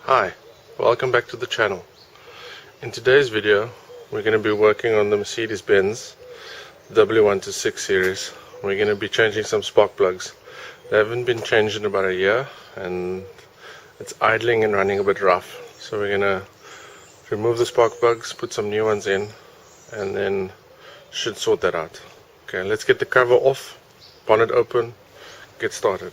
Hi, welcome back to the channel. In today's video we're going to be working on the Mercedes-Benz W126 series. We're going to be changing some spark plugs. They haven't been changed in about a year and it's idling and running a bit rough. So we're going to remove the spark plugs, put some new ones in, and then should sort that out. Okay, let's get the cover off, bonnet open, get started.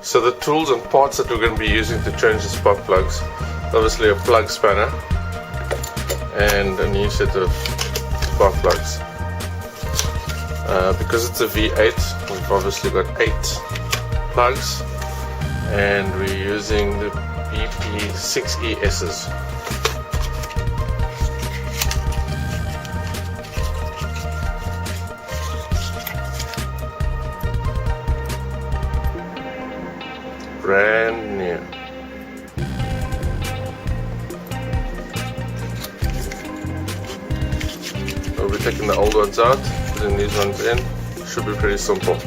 So the tools and parts that we're going to be using to change the spark plugs, obviously a plug spanner and a new set of spark plugs. Because it's a V8, we've obviously got 8 plugs and we're using the BPE6ESs. Brand new. We'll be taking the old ones out, putting these ones in. Should be pretty simple.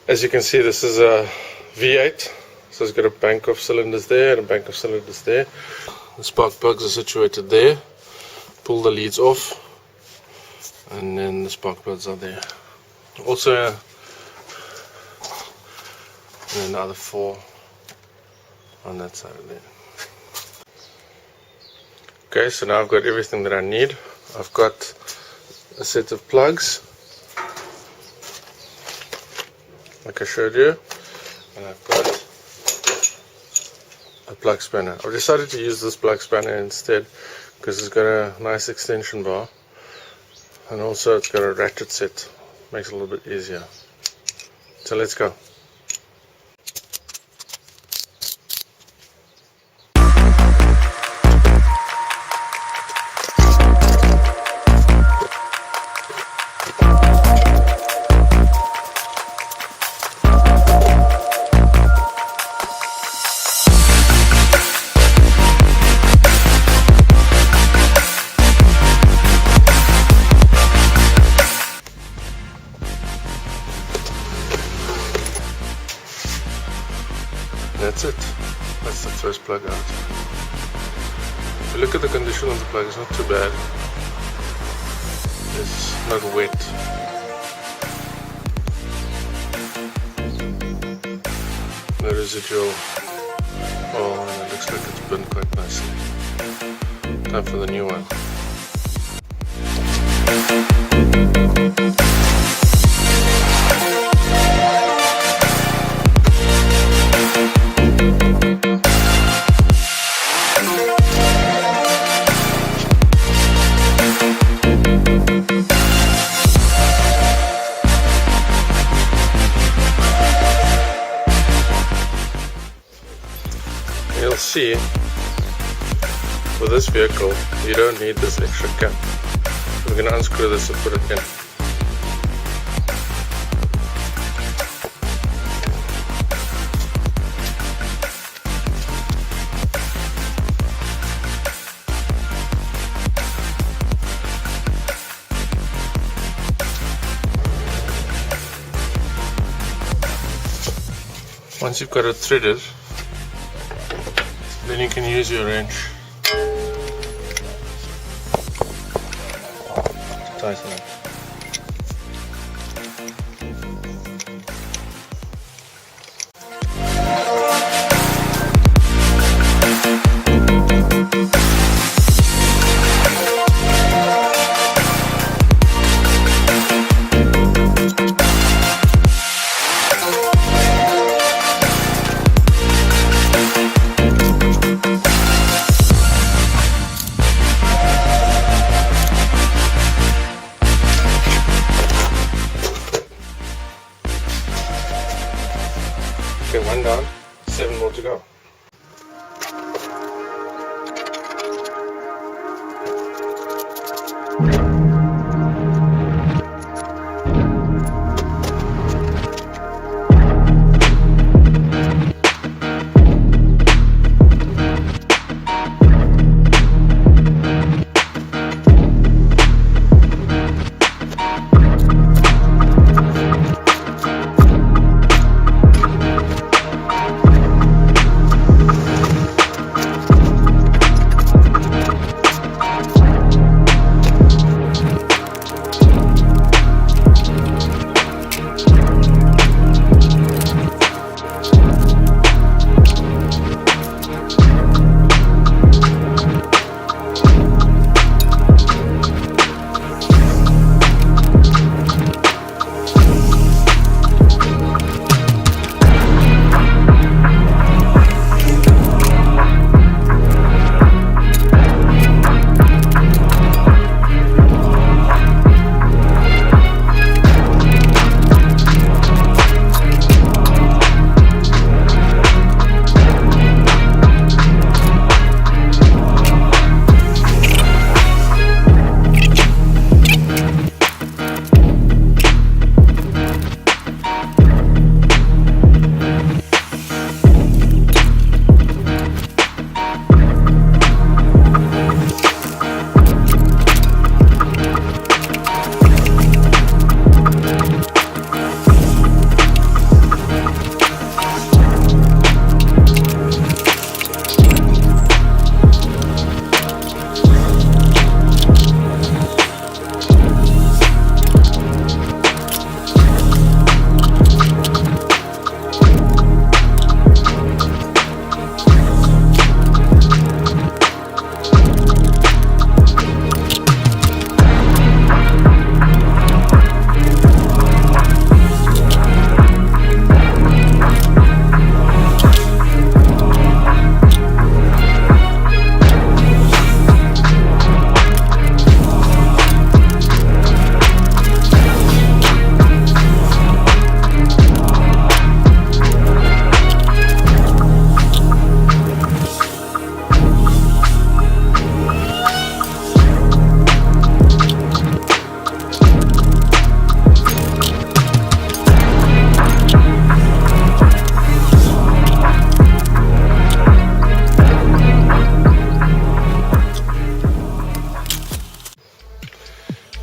As you can see, this is a V8, so it's got a bank of cylinders there and a bank of cylinders there. The spark plugs are situated there. Pull the leads off, and then the spark plugs are there. Also, and then the other 4 on that side of there. Okay, so now I've got everything that I need. I've got a set of plugs, like I showed you, and I've got a plug spanner. I've decided to use this plug spanner instead because it's got a nice extension bar. And also it's got a ratchet set, makes it a little bit easier. So let's go. That's it. That's the first plug out. If you look at the condition of the plug, it's not too bad. It's not wet. No residual. Oh, and it looks like it's burned quite nicely. Time for the new one. You'll see, for this vehicle, you don't need this extra cap. We're going to unscrew this and put it in. Once you've got it threaded, then you can use your wrench to tighten it. Okay, one down, 7 more to go.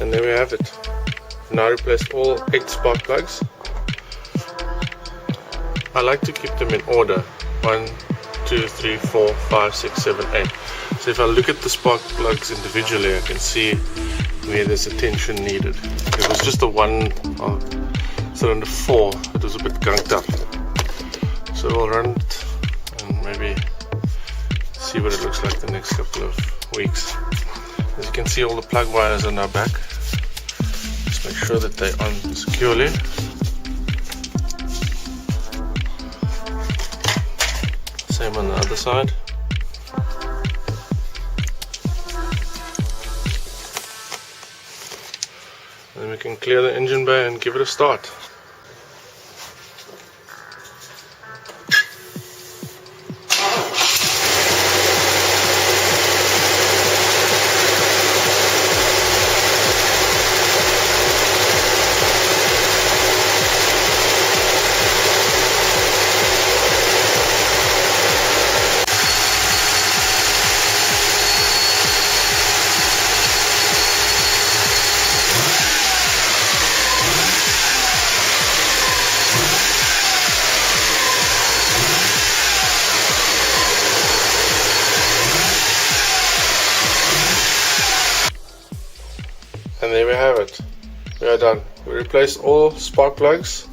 And there we have it. Now I replaced all 8 spark plugs. I like to keep them in order. 1, 2, 3, 4, 5, 6, 7, 8. So if I look at the spark plugs individually, I can see where there's attention needed. It was just the one cylinder 4 that was a bit gunked up. So we'll run it and maybe see what it looks like the next couple of weeks. As you can see, all the plug wires are now back. Just make sure that they're on securely. Same on the other side. Then we can clear the engine bay and give it a start. And there we have it. We are done. We replaced all spark plugs,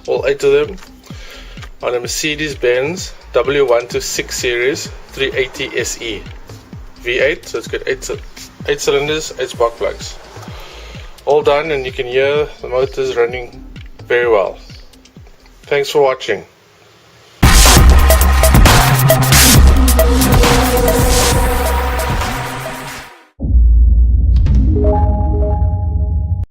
all 8 of them, on a Mercedes-Benz W126 series 380 SE V8. So it's got 8 cylinders, 8 spark plugs. All done, and you can hear the motors running very well. Thanks for watching.